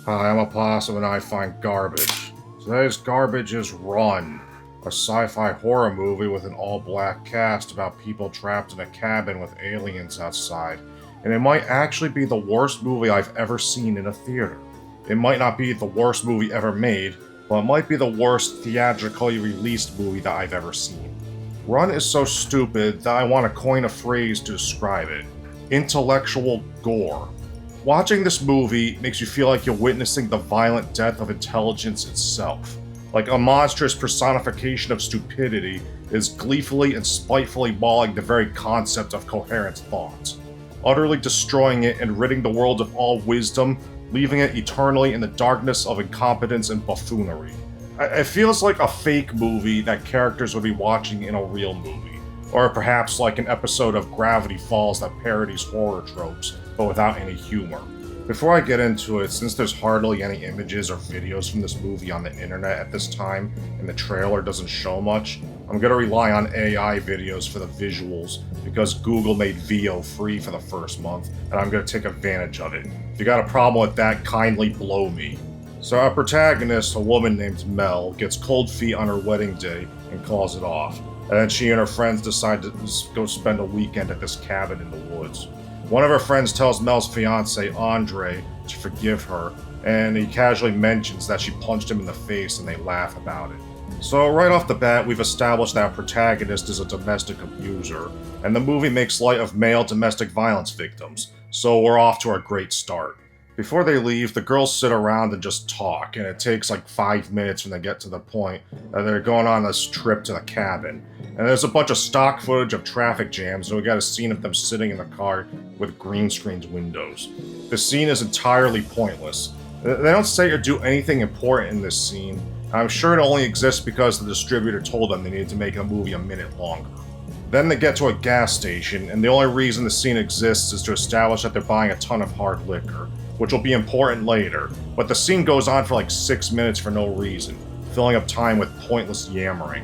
Hi, I'm a possum and I find garbage. Today's garbage is Run, a sci-fi horror movie with an all-black cast about people trapped in a cabin with aliens outside. And it might actually be the worst movie I've ever seen in a theater. It might not be the worst movie ever made, but it might be the worst theatrically released movie that I've ever seen. Run is so stupid that I want to coin a phrase to describe it: intellectual gore. Watching this movie makes you feel like you're witnessing the violent death of intelligence itself. Like a monstrous personification of stupidity is gleefully and spitefully mauling the very concept of coherent thought, utterly destroying it and ridding the world of all wisdom, leaving it eternally in the darkness of incompetence and buffoonery. It feels like a fake movie that characters would be watching in a real movie, or perhaps like an episode of Gravity Falls that parodies horror tropes, but without any humor. Before I get into it, since there's hardly any images or videos from this movie on the internet at this time, and the trailer doesn't show much, I'm gonna rely on AI videos for the visuals, because Google made Veo free for the first month, and I'm gonna take advantage of it. If you got a problem with that, kindly blow me. So our protagonist, a woman named Mel, gets cold feet on her wedding day and calls it off. And then she and her friends decide to go spend a weekend at this cabin in the woods. One of her friends tells Mel's fiance, Andre, to forgive her, and he casually mentions that she punched him in the face and they laugh about it. So right off the bat, we've established that our protagonist is a domestic abuser, and the movie makes light of male domestic violence victims, so we're off to a great start. Before they leave, the girls sit around and just talk, and it takes like 5 minutes when they get to the point that they're going on this trip to the cabin. And there's a bunch of stock footage of traffic jams, and we got a scene of them sitting in the car with green screened windows. The scene is entirely pointless. They don't say or do anything important in this scene. I'm sure it only exists because the distributor told them they needed to make the movie a minute longer. Then they get to a gas station, and the only reason the scene exists is to establish that they're buying a ton of hard liquor, which will be important later, but the scene goes on for like 6 minutes for no reason, filling up time with pointless yammering.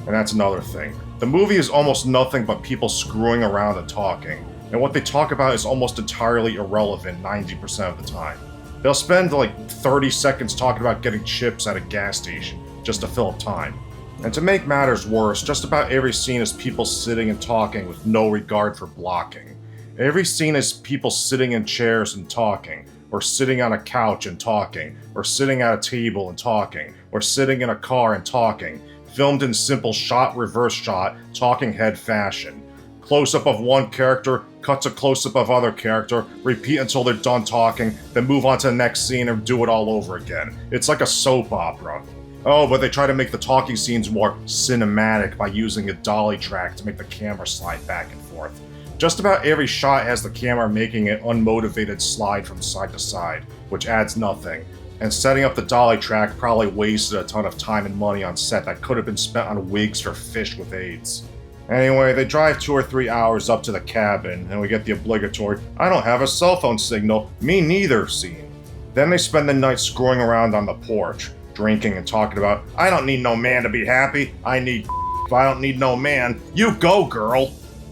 And that's another thing. The movie is almost nothing but people screwing around and talking, and what they talk about is almost entirely irrelevant 90% of the time. They'll spend like 30 seconds talking about getting chips at a gas station just to fill up time. And to make matters worse, just about every scene is people sitting and talking with no regard for blocking. Every scene is people sitting in chairs and talking, or sitting on a couch and talking, or sitting at a table and talking, or sitting in a car and talking, filmed in simple shot reverse shot, talking head fashion. Close up of one character, cut to close up of other character, repeat until they're done talking, then move on to the next scene and do it all over again. It's like a soap opera. Oh, but they try to make the talking scenes more cinematic by using a dolly track to make the camera slide back and forth. Just about every shot has the camera making an unmotivated slide from side to side, which adds nothing. And setting up the dolly track probably wasted a ton of time and money on set that could have been spent on wigs for fish with AIDS. Anyway, they drive 2 or 3 hours up to the cabin, and we get the obligatory, "I don't have a cell phone signal, me neither" scene. Then they spend the night screwing around on the porch, drinking and talking about, "I don't need no man to be happy, I need I don't need no man, you go girl."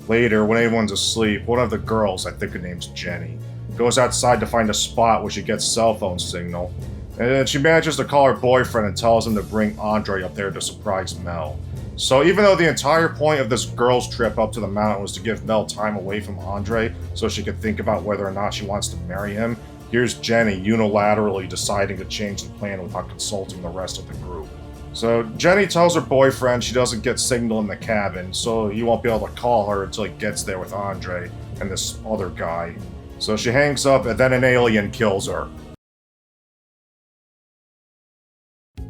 Later, when everyone's asleep, one of the girls, I think her name's Jenny, goes outside to find a spot where she gets cell phone signal, and she manages to call her boyfriend and tells him to bring Andre up there to surprise Mel. So even though the entire point of this girls' trip up to the mountain was to give Mel time away from Andre so she could think about whether or not she wants to marry him, here's Jenny unilaterally deciding to change the plan without consulting the rest of the group. So Jenny tells her boyfriend she doesn't get signal in the cabin, so he won't be able to call her until he gets there with Andre and this other guy. So she hangs up, and then an alien kills her.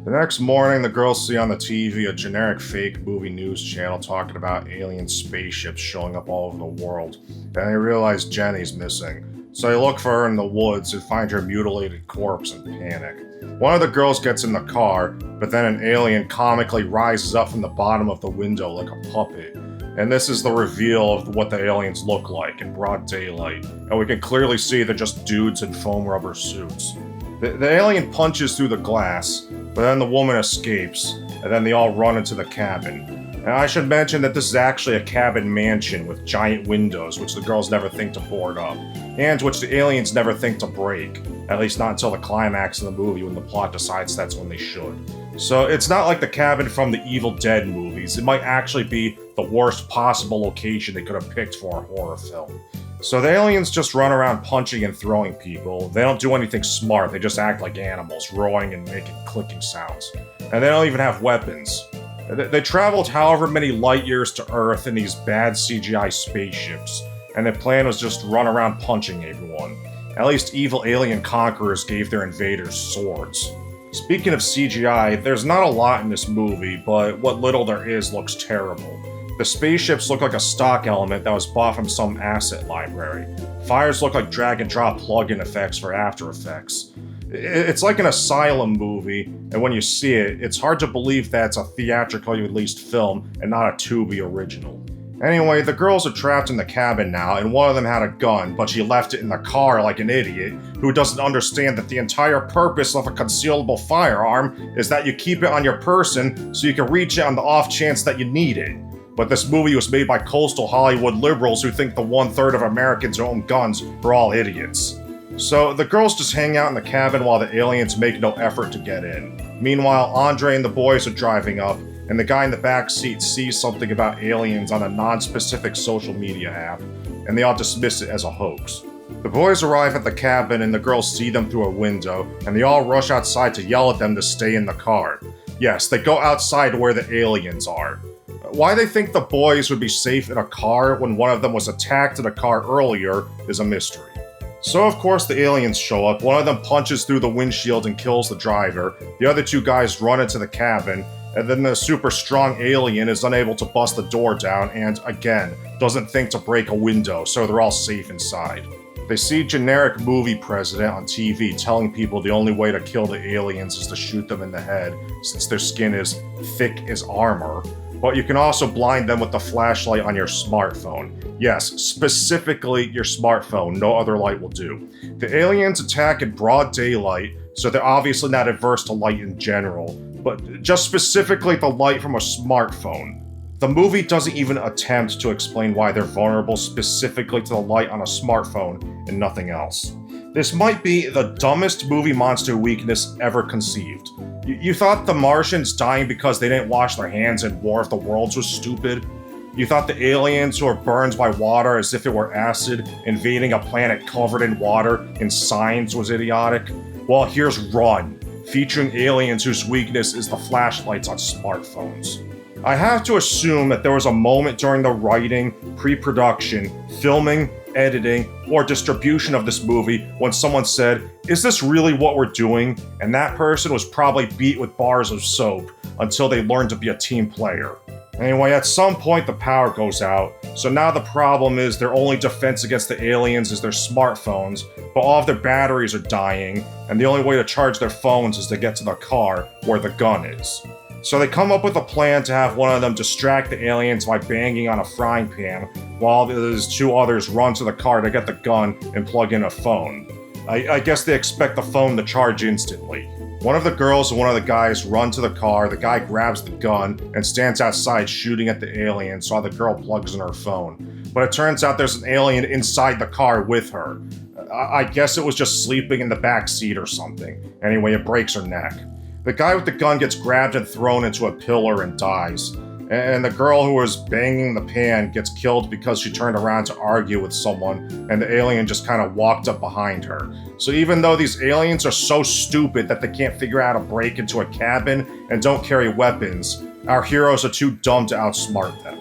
The next morning, the girls see on the TV a generic fake movie news channel talking about alien spaceships showing up all over the world, and they realize Jenny's missing. So they look for her in the woods and find her mutilated corpse and panic. One of the girls gets in the car, but then an alien comically rises up from the bottom of the window like a puppet. And this is the reveal of what the aliens look like in broad daylight, and we can clearly see they're just dudes in foam rubber suits. The alien punches through the glass, but then the woman escapes, and then they all run into the cabin. And I should mention that this is actually a cabin mansion with giant windows, which the girls never think to board up, and which the aliens never think to break, at least not until the climax of the movie when the plot decides that's when they should. So it's not like the cabin from the Evil Dead movies. It might actually be the worst possible location they could have picked for a horror film. So the aliens just run around punching and throwing people. They don't do anything smart, they just act like animals, roaring and making clicking sounds. And they don't even have weapons. They traveled however many light years to Earth in these bad CGI spaceships, and their plan was just run around punching everyone. At least evil alien conquerors gave their invaders swords. Speaking of CGI, there's not a lot in this movie, but what little there is looks terrible. The spaceships look like a stock element that was bought from some asset library. Fires look like drag-and-drop plug-in effects for After Effects. It's like an Asylum movie, and when you see it, it's hard to believe that it's a theatrically released film and not a Tubi original. Anyway, the girls are trapped in the cabin now, and one of them had a gun, but she left it in the car like an idiot, who doesn't understand that the entire purpose of a concealable firearm is that you keep it on your person so you can reach it on the off chance that you need it. But this movie was made by coastal Hollywood liberals who think the 1/3 of Americans who own guns are all idiots. So the girls just hang out in the cabin while the aliens make no effort to get in. Meanwhile, Andre and the boys are driving up, and the guy in the back seat sees something about aliens on a non-specific social media app, and they all dismiss it as a hoax. The boys arrive at the cabin and the girls see them through a window, and they all rush outside to yell at them to stay in the car. Yes, they go outside where the aliens are. Why they think the boys would be safe in a car when one of them was attacked in a car earlier is a mystery. So of course the aliens show up, one of them punches through the windshield and kills the driver, the other two guys run into the cabin, and then the super strong alien is unable to bust the door down and, again, doesn't think to break a window, so they're all safe inside. They see generic movie president on TV telling people the only way to kill the aliens is to shoot them in the head, since their skin is thick as armor, but you can also blind them with the flashlight on your smartphone. Yes, specifically your smartphone, no other light will do. The aliens attack in broad daylight, so they're obviously not averse to light in general, but just specifically the light from a smartphone. The movie doesn't even attempt to explain why they're vulnerable specifically to the light on a smartphone and nothing else. This might be the dumbest movie monster weakness ever conceived. You thought the Martians dying because they didn't wash their hands in War of the Worlds was stupid? You thought the aliens who were burned by water as if it were acid invading a planet covered in water in Signs was idiotic? Well, here's Run, featuring aliens whose weakness is the flashlights on smartphones. I have to assume that there was a moment during the writing, pre-production, filming, editing, or distribution of this movie when someone said, "Is this really what we're doing?" And that person was probably beat with bars of soap until they learned to be a team player. Anyway, at some point the power goes out, so now the problem is their only defense against the aliens is their smartphones, but all of their batteries are dying, and the only way to charge their phones is to get to the car where the gun is. So they come up with a plan to have one of them distract the aliens by banging on a frying pan, while those two others run to the car to get the gun and plug in a phone. I guess they expect the phone to charge instantly. One of the girls and one of the guys run to the car, the guy grabs the gun and stands outside shooting at the aliens while the girl plugs in her phone. But it turns out there's an alien inside the car with her. I guess it was just sleeping in the back seat or something. Anyway, it breaks her neck. The guy with the gun gets grabbed and thrown into a pillar and dies. And the girl who was banging the pan gets killed because she turned around to argue with someone, and the alien just kind of walked up behind her. So even though these aliens are so stupid that they can't figure out how to break into a cabin and don't carry weapons, our heroes are too dumb to outsmart them.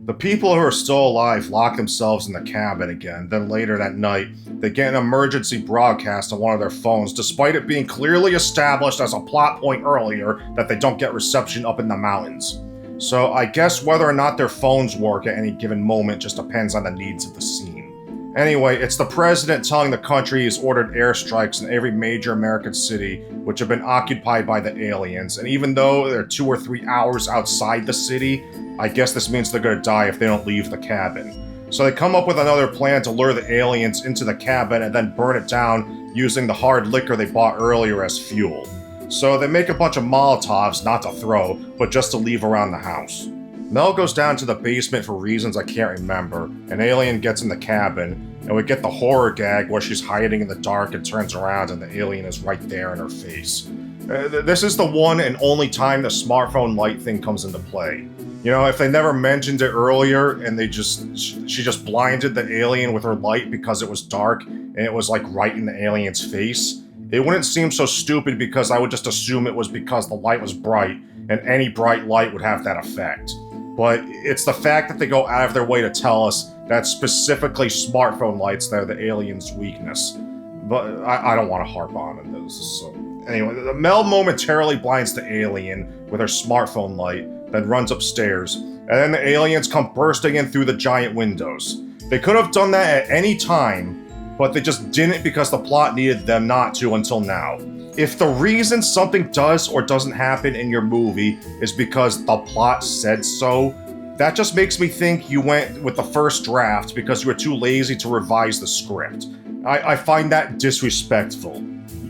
The people who are still alive lock themselves in the cabin again, then later that night, they get an emergency broadcast on one of their phones despite it being clearly established as a plot point earlier that they don't get reception up in the mountains. So I guess whether or not their phones work at any given moment just depends on the needs of the scene. Anyway, it's the president telling the country he's ordered airstrikes in every major American city which have been occupied by the aliens, and even though they're 2 or 3 hours outside the city, I guess this means they're gonna die if they don't leave the cabin. So they come up with another plan to lure the aliens into the cabin and then burn it down using the hard liquor they bought earlier as fuel. So they make a bunch of Molotovs, not to throw, but just to leave around the house. Mel goes down to the basement for reasons I can't remember. An alien gets in the cabin, and we get the horror gag where she's hiding in the dark and turns around and the alien is right there in her face. This is the one and only time the smartphone light thing comes into play. You know, if they never mentioned it earlier and she just blinded the alien with her light because it was dark and it was like right in the alien's face, it wouldn't seem so stupid because I would just assume it was because the light was bright and any bright light would have that effect. But it's the fact that they go out of their way to tell us that specifically smartphone lights that are the alien's weakness. But I don't want to harp on this. So anyway, Mel momentarily blinds the alien with her smartphone light, then runs upstairs, and then the aliens come bursting in through the giant windows. They could have done that at any time, but they just didn't because the plot needed them not to until now. If the reason something does or doesn't happen in your movie is because the plot said so, that just makes me think you went with the first draft because you were too lazy to revise the script. I find that disrespectful.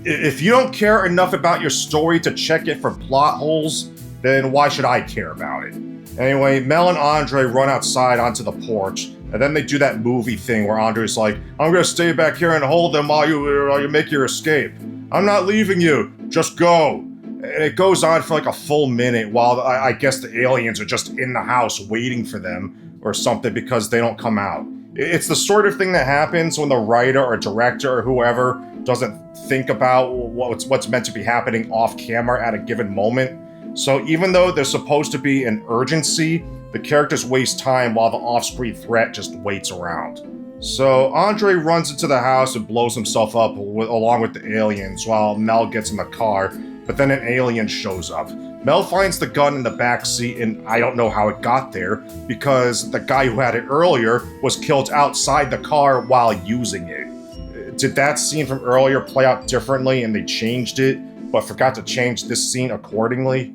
If you don't care enough about your story to check it for plot holes, then why should I care about it? Anyway, Mel and Andre run outside onto the porch, and then they do that movie thing where Andre's like, I'm gonna stay back here and hold them while you make your escape. I'm not leaving you, just go. And it goes on for like a full minute while I guess the aliens are just in the house waiting for them or something because they don't come out. It's the sort of thing that happens when the writer or director or whoever doesn't think about what's meant to be happening off camera at a given moment. So even though there's supposed to be an urgency, the characters waste time while the off-screen threat just waits around. So Andre runs into the house and blows himself up along with the aliens while Mel gets in the car, but then an alien shows up. Mel finds the gun in the back seat, and I don't know how it got there because the guy who had it earlier was killed outside the car while using it. Did that scene from earlier play out differently and they changed it, but forgot to change this scene accordingly?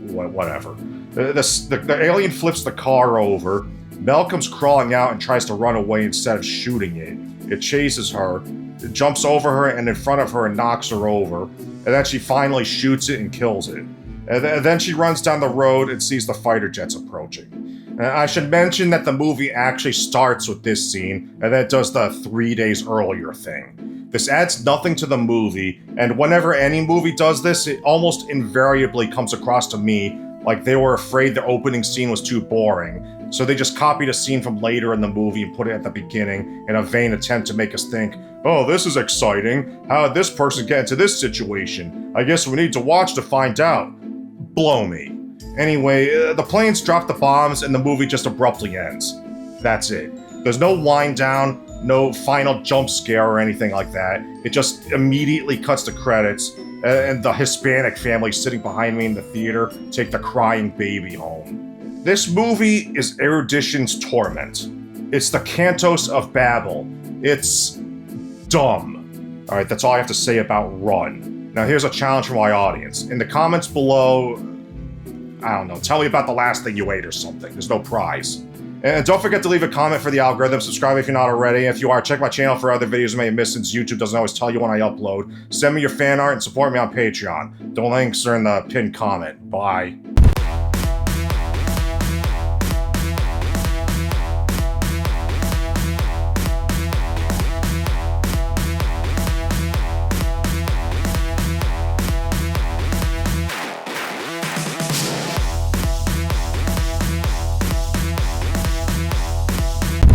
Whatever. The alien flips the car over. Mel comes crawling out and tries to run away instead of shooting it. It chases her, it jumps over her and in front of her and knocks her over, and then she finally shoots it and kills it. And then she runs down the road and sees the fighter jets approaching. And I should mention that the movie actually starts with this scene, and then it does the 3 days earlier thing. This adds nothing to the movie, and whenever any movie does this, it almost invariably comes across to me like they were afraid their opening scene was too boring, so they just copied a scene from later in the movie and put it at the beginning in a vain attempt to make us think, oh, this is exciting. How did this person get into this situation? I guess we need to watch to find out. Blow me. Anyway, the planes drop the bombs and the movie just abruptly ends. That's it. There's no wind down, no final jump scare or anything like that. It just immediately cuts to credits, and the Hispanic family sitting behind me in the theater take the crying baby home. This movie is erudition's torment. It's the Cantos of Babel. It's dumb. Alright, that's all I have to say about Run. Now here's a challenge for my audience. In the comments below, I don't know, tell me about the last thing you ate or something. There's no prize. And don't forget to leave a comment for the algorithm, subscribe if you're not already. If you are, check my channel for other videos you may have missed since YouTube doesn't always tell you when I upload. Send me your fan art and support me on Patreon. The links are in the pinned comment. Bye.